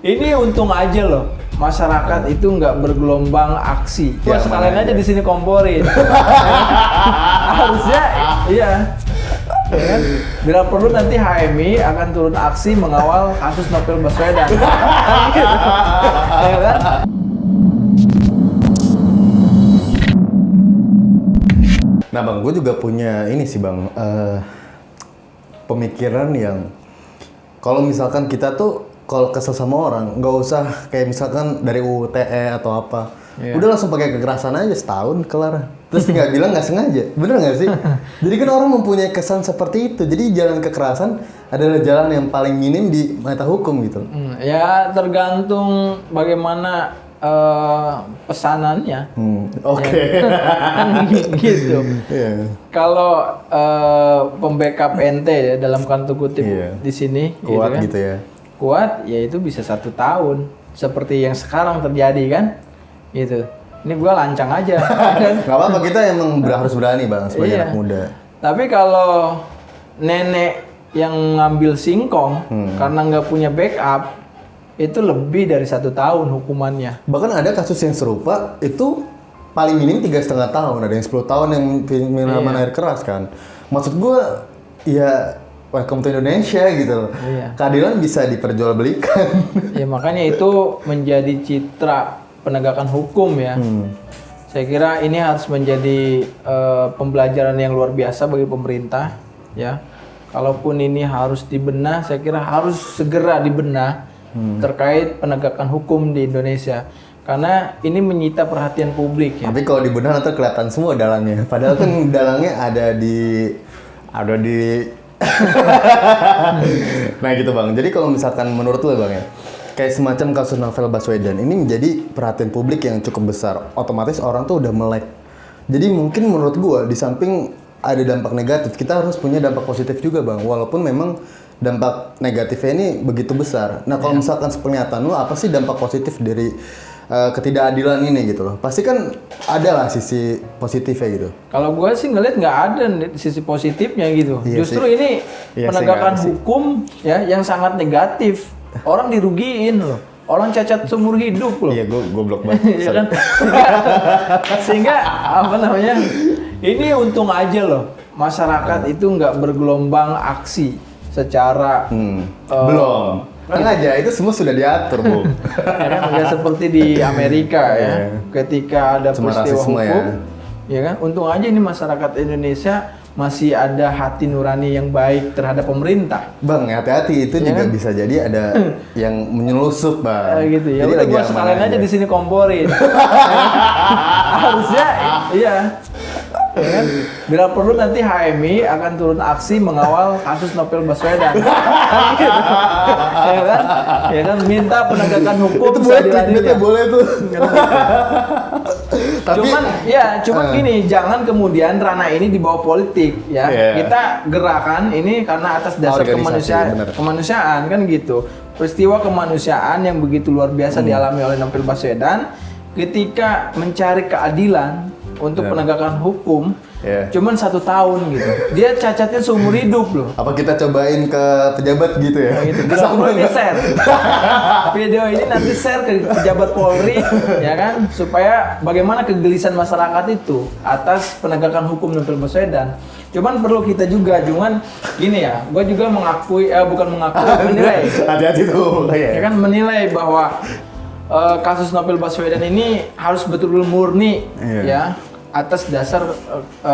Ini untung aja loh, masyarakat itu nggak bergelombang aksi. Wah, sekalian aja di sini komporin. Harusnya, iya. Ya kan? Bila perlu nanti HMI akan turun aksi mengawal kasus Novel Baswedan. Gitu. Ya kan? Nah bang, gue juga punya ini sih bang, pemikiran yang kalau misalkan kita tuh kalau kesel sama orang, nggak usah kayak misalkan dari UU TE atau apa, udah langsung pakai kekerasan aja setahun kelar. Terus tinggal bilang nggak sengaja, bener nggak sih? Jadi kan orang mempunyai kesan seperti itu. Jadi jalan kekerasan adalah jalan yang paling minim di mata hukum gitu. Ya tergantung bagaimana pesanannya. Oke. Gitu. Kalau pembackup ente ya, dalam kantong kutip di sini kuat gitu ya. Kuat ya itu bisa 1 tahun seperti yang sekarang terjadi kan gitu. Ini gua lancang aja kan? Gak apa-apa, kita emang harus berani bang sebagai anak muda. Tapi kalau nenek yang ngambil singkong karena nggak punya backup, itu lebih dari 1 tahun hukumannya. Bahkan ada kasus yang serupa itu paling minim 3,5 tahun, ada yang 10 tahun yang minuman air keras kan. Maksud gua ya welcome to Indonesia gitu loh. Keadilan bisa diperjualbelikan. Ya makanya itu menjadi citra penegakan hukum ya. Saya kira ini harus menjadi pembelajaran yang luar biasa bagi pemerintah ya. Kalaupun ini harus dibenah, saya kira harus segera dibenah terkait penegakan hukum di Indonesia. Karena ini menyita perhatian publik ya. Tapi kalau dibenah nanti kelihatan semua dalangnya. Padahal kan dalangnya ada di nah gitu bang. Jadi kalau misalkan menurut lo bang ya, kayak semacam kasus Novel Baswedan ini menjadi perhatian publik yang cukup besar. Otomatis orang tuh udah melek. Jadi mungkin menurut gua di samping ada dampak negatif, kita harus punya dampak positif juga bang. Walaupun memang dampak negatifnya ini begitu besar. Nah kalau misalkan sepernyataan lo, apa sih dampak positif dari ketidakadilan ini gitu loh? Pasti kan ada lah sisi positifnya gitu. Kalau gue sih ngeliat nggak ada sisi positifnya gitu. Iya Justru sih. ini Iya penegakan sih, hukum ya yang sangat negatif. Orang dirugiin loh. Orang cacat seumur hidup loh. Iya, gue goblok banget. Ya kan? Sehingga apa namanya? Ini untung aja loh. Masyarakat itu nggak bergelombang aksi secara belum. Tenang aja, itu semua sudah diatur, Bu. Ya kan nggak seperti di Amerika ya. Ketika ada Cuma peristiwa rasisme hukum, ya kan? Untung aja ini masyarakat Indonesia masih ada hati nurani yang baik terhadap pemerintah. Bang, hati-hati, itu juga kan? bisa jadi ada yang menyelusup, Bang. Gitu ya. Jadi Udah gua sekalian aja di sini komporin. Harusnya iya. Ya kan? Bila perlu nanti HMI akan turun aksi mengawal kasus Novel Baswedan. Gitu. Ya kan? Ya kan minta penegakan hukum itu boleh, seadil-adilnya. boleh tuh. Tapi, cuman gini, jangan kemudian ranah ini dibawa politik ya. Kita gerakan ini karena atas dasar kemanusiaan kan gitu. Peristiwa kemanusiaan yang begitu luar biasa dialami oleh Novel Baswedan ketika mencari keadilan untuk penegakan hukum. Cuman 1 tahun gitu. Dia cacatnya seumur hidup loh. Apa kita cobain ke pejabat gitu ya? Gitu. Bila di-share. Video ini nanti share ke pejabat Polri ya kan, supaya bagaimana kegelisahan masyarakat itu atas penegakan hukum Novel Baswedan. Cuman perlu kita juga, gini ya, gue juga menilai. Hati-hati tuh. Ya kan, menilai bahwa kasus Novel Baswedan ini harus betul-betul murni ya. Atas dasar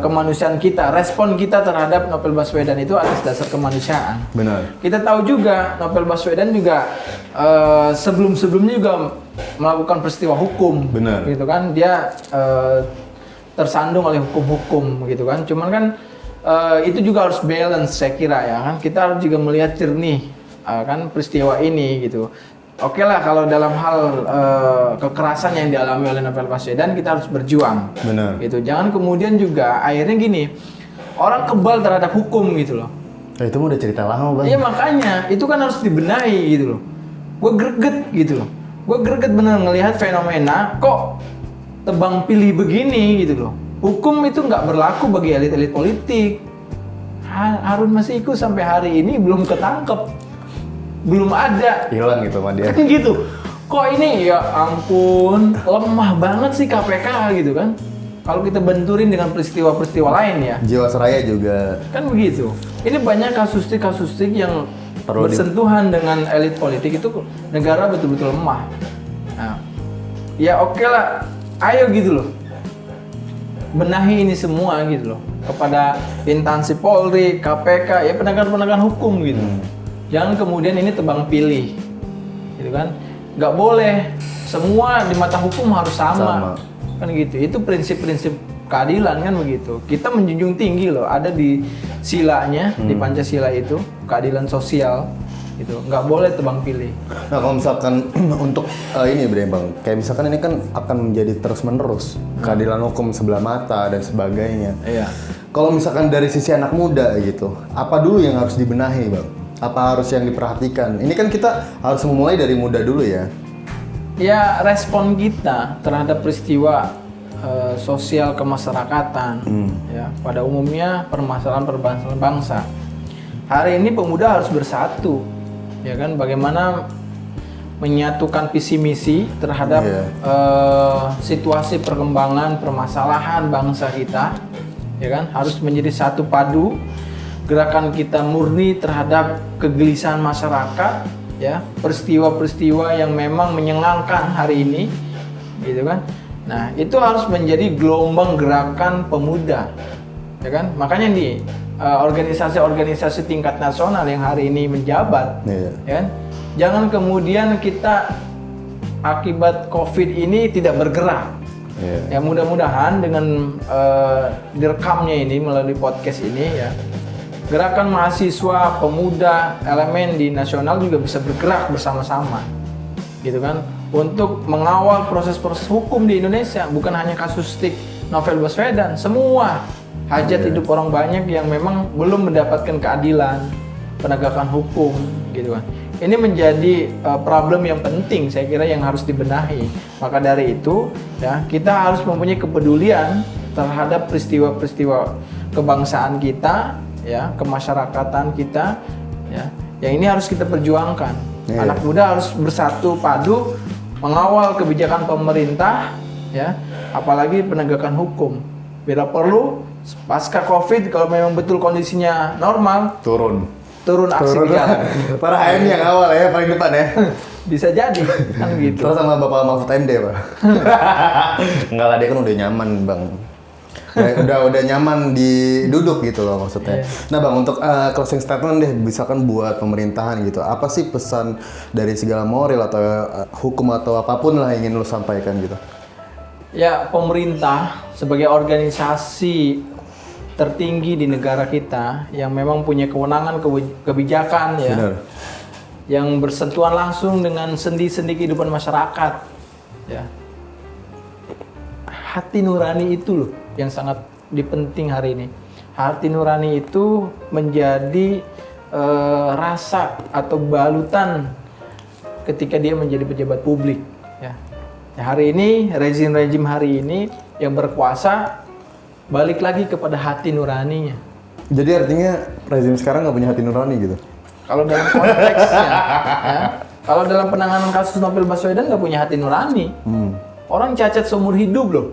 kemanusiaan kita, respon kita terhadap Novel Baswedan itu atas dasar kemanusiaan. Benar. Kita tahu juga Novel Baswedan juga sebelum-sebelumnya juga melakukan peristiwa hukum. Benar. Gitu kan, dia tersandung oleh hukum-hukum gitu kan. Cuman kan itu juga harus balance saya kira ya kan. Kita harus juga melihat jernih kan peristiwa ini gitu. Oke lah, kalau dalam hal kekerasan yang dialami oleh Novel Baswedan kita harus berjuang. Benar. Gitu. Jangan kemudian juga akhirnya gini, orang kebal terhadap hukum gitu loh. Itu udah cerita lama, Bang. Iya makanya, itu kan harus dibenahi gitu loh. Gue greget gitu loh. Gue greget bener ngelihat fenomena kok tebang pilih begini gitu loh. Hukum itu nggak berlaku bagi elit-elit politik. Harun Masiku sampai hari ini belum ketangkep. belum ada. Hilang gitu sama dia. Kan gitu. Kok ini ya ampun, lemah banget sih KPK gitu kan. Kalau kita benturin dengan peristiwa-peristiwa lain ya. Jiwasraya juga. Kan begitu. Ini banyak kasustik yang bersentuhan dengan elit politik itu negara betul-betul lemah. Nah, ya oke lah, ayo gitu loh. Benahi ini semua gitu loh. Kepada instansi Polri, KPK, ya penegakan hukum gitu. Jangan kemudian ini tebang pilih. Gitu kan. Nggak boleh semua di mata hukum harus sama. Kan gitu. Itu prinsip-prinsip keadilan kan begitu. Kita menjunjung tinggi loh, ada di silanya, di Pancasila itu keadilan sosial gitu. Nggak boleh tebang pilih. Nah kalau misalkan untuk ini Bang, kayak misalkan ini kan akan menjadi terus-menerus keadilan hukum sebelah mata dan sebagainya. Iya. Kalau misalkan dari sisi anak muda gitu, apa dulu yang harus dibenahi Bang? Apa harus yang diperhatikan? Ini kan kita harus memulai dari muda dulu ya. Ya respon kita terhadap peristiwa sosial kemasyarakatan, ya pada umumnya permasalahan bangsa. Hari ini pemuda harus bersatu, ya kan? Bagaimana menyatukan visi misi terhadap situasi perkembangan permasalahan bangsa kita, ya kan? Harus menjadi satu padu. Gerakan kita murni terhadap kegelisahan masyarakat, ya peristiwa-peristiwa yang memang menyengangkan hari ini, gitu kan. Nah itu harus menjadi gelombang gerakan pemuda, ya kan. Makanya nih organisasi-organisasi tingkat nasional yang hari ini menjabat, ya kan. Jangan kemudian kita akibat COVID ini tidak bergerak. Ya mudah-mudahan dengan direkamnya ini melalui podcast ini ya. Gerakan mahasiswa, pemuda, elemen di nasional juga bisa bergerak bersama-sama, gitu kan, untuk mengawal proses-proses hukum di Indonesia. Bukan hanya kasustik Novel Baswedan, semua hajat hidup orang banyak yang memang belum mendapatkan keadilan, penegakan hukum, gitu kan. Ini menjadi problem yang penting, saya kira yang harus dibenahi. Maka dari itu, ya kita harus mempunyai kepedulian terhadap peristiwa-peristiwa kebangsaan kita. Ya, kemasyarakatan kita, ya, yang ini harus kita perjuangkan. Anak muda harus bersatu padu mengawal kebijakan pemerintah, ya, apalagi penegakan hukum. Bila perlu, pasca COVID kalau memang betul kondisinya normal, turun aksi di jalan. Para HM yang awal ya, paling depan ya. Bisa jadi, kan gitu. Terus sama Bapak Mahfud MD, Pak. Enggak lah, dia kan udah nyaman, Bang. udah nyaman duduk gitu loh maksudnya. Nah Bang, untuk closing statement deh, misalkan buat pemerintahan gitu, apa sih pesan dari segala moral atau hukum atau apapun lah yang ingin lo sampaikan gitu? Ya, pemerintah sebagai organisasi tertinggi di negara kita yang memang punya kewenangan kebijakan ya. Benar. Yang bersentuhan langsung dengan sendi-sendi kehidupan masyarakat ya. Hati nurani itu loh yang sangat dipenting hari ini. Hati nurani itu menjadi rasa atau balutan ketika dia menjadi pejabat publik. Ya. Hari ini rezim hari ini yang berkuasa balik lagi kepada hati nuraninya. Jadi artinya rezim sekarang nggak punya hati nurani gitu? Kalau dalam konteksnya, ya, kalau dalam penanganan kasus Novel Baswedan nggak punya hati nurani. Orang cacat seumur hidup loh.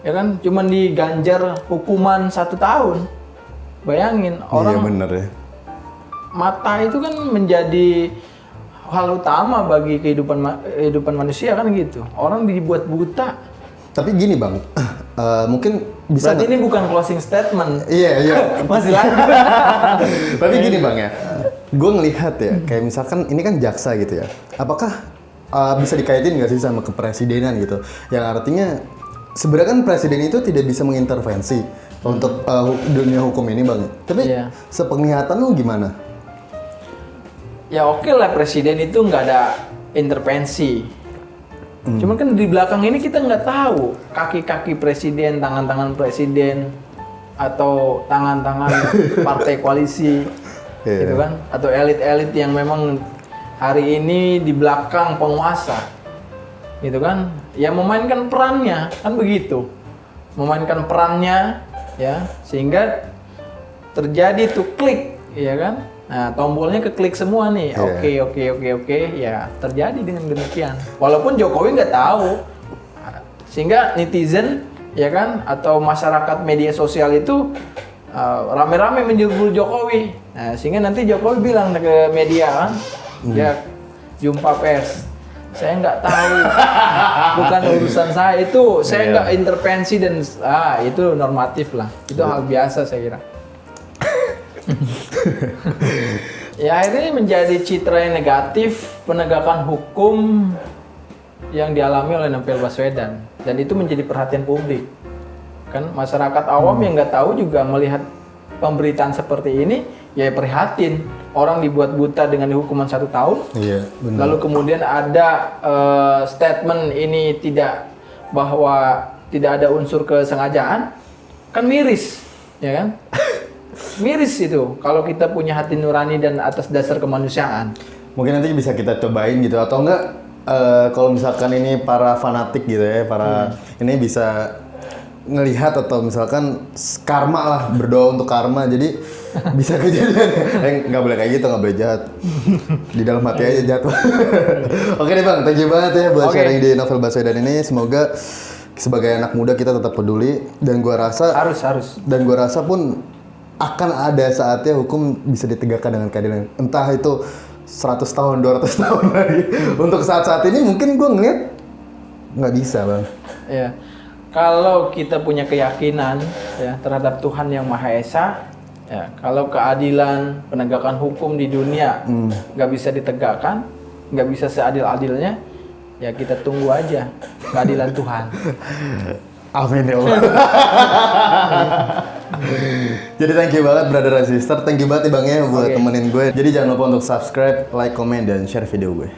Ya kan, cuman diganjar hukuman 1 tahun. Bayangin orang. Iya bener ya. Mata itu kan menjadi hal utama bagi kehidupan manusia kan gitu. Orang dibuat buta. Tapi gini Bang, mungkin bisa. Berarti ini bukan closing statement. Iya. Masih lagi. Tapi gini Bang ya, gue ngelihat ya, kayak misalkan ini kan jaksa gitu ya. Apakah bisa dikaitin nggak sih sama kepresidenan gitu? Yang artinya sebenarnya kan presiden itu tidak bisa mengintervensi untuk dunia hukum ini Bang. Tapi sepenglihatan lu gimana? Ya oke lah, presiden itu nggak ada intervensi. Cuman kan di belakang ini kita nggak tahu kaki-kaki presiden, tangan-tangan presiden, atau tangan-tangan partai koalisi, gitu kan? Atau elit-elit yang memang hari ini di belakang penguasa, gitu kan? Ya memainkan perannya, kan begitu. Memainkan perannya, ya, sehingga terjadi tuh klik, ya kan? Nah, tombolnya keklik semua nih. Oke, ya terjadi dengan demikian. Walaupun Jokowi nggak tahu, sehingga netizen ya kan atau masyarakat media sosial itu rame-rame menyerbu Jokowi. Nah, sehingga nanti Jokowi bilang ke media kan, dia jumpa pers. Saya nggak tahu, bukan urusan saya itu. Saya nggak intervensi dan itu normatif lah. Itu hal biasa saya kira. Ya akhirnya menjadi citra yang negatif penegakan hukum yang dialami oleh Novel Baswedan, dan itu menjadi perhatian publik. Kan masyarakat awam yang nggak tahu juga melihat pemberitaan seperti ini, ya prihatin. Orang dibuat buta dengan hukuman 1 tahun. Iya, benar. Lalu kemudian ada statement ini bahwa tidak ada unsur kesengajaan, kan miris, ya kan? Miris itu kalau kita punya hati nurani dan atas dasar kemanusiaan. Mungkin nanti bisa kita cobain gitu, atau enggak kalau misalkan ini para fanatik gitu ya, ini bisa ngelihat atau misalkan karma lah, berdoa untuk karma, jadi bisa kejadian. Nggak boleh kayak gitu, nggak boleh jahat. Di dalam hati aja jahat. Oke deh Bang, thank you banget ya buat sharing di Novel Baswedan ini. Semoga sebagai anak muda kita tetap peduli, dan gua rasa harus. Dan gua rasa pun akan ada saatnya hukum bisa ditegakkan dengan keadilan. Entah itu 100 tahun, 200 tahun lagi. Untuk saat-saat ini mungkin gue ngeliat nggak bisa, Bang. Ya, kalau kita punya keyakinan ya terhadap Tuhan yang Maha Esa, ya kalau keadilan penegakan hukum di dunia nggak bisa ditegakkan, nggak bisa seadil-adilnya, ya kita tunggu aja keadilan Tuhan. Amin ya Allah. Jadi thank you banget brother and sister, thank you banget nih Bang ya buat temenin gue. Jadi jangan lupa untuk subscribe, like, comment, dan share video gue.